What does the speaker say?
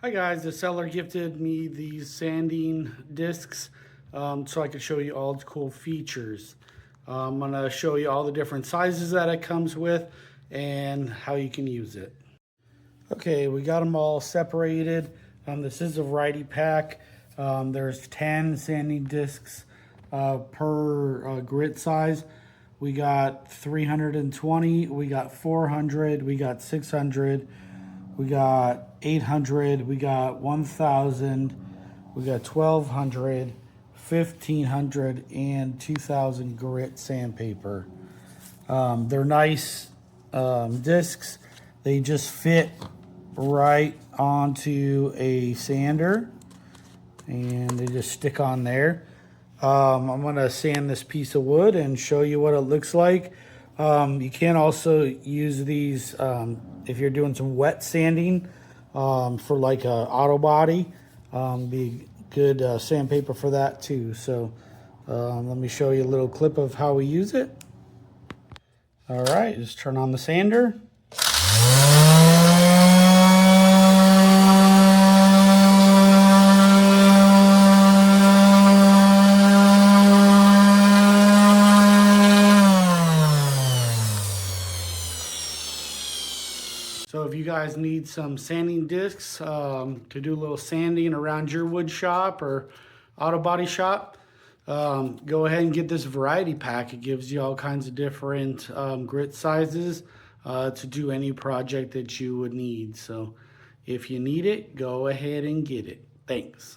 Hi guys, the seller gifted me these sanding discs so I could show you all its cool features. I'm going to show you all the different sizes that it comes with and how you can use it. Okay, we got them all separated. This is a variety pack. There's 10 sanding discs per grit size. We got 320, we got 400, we got 600, we got 800, we got 1000, we got 1200, 1500, and 2000 grit sandpaper. They're nice discs. They just fit right onto a sander and they just stick on there. I'm gonna sand this piece of wood and show you what it looks like. You can also use these if you're doing some wet sanding for like a auto body. Be good sandpaper for that too. So let me show you a little clip of how we use it. All right, just turn on the sander. So if you guys need some sanding discs to do a little sanding around your wood shop or auto body shop, go ahead and get this variety pack. It gives you all kinds of different grit sizes to do any project that you would need. So if you need it, go ahead and get it. Thanks.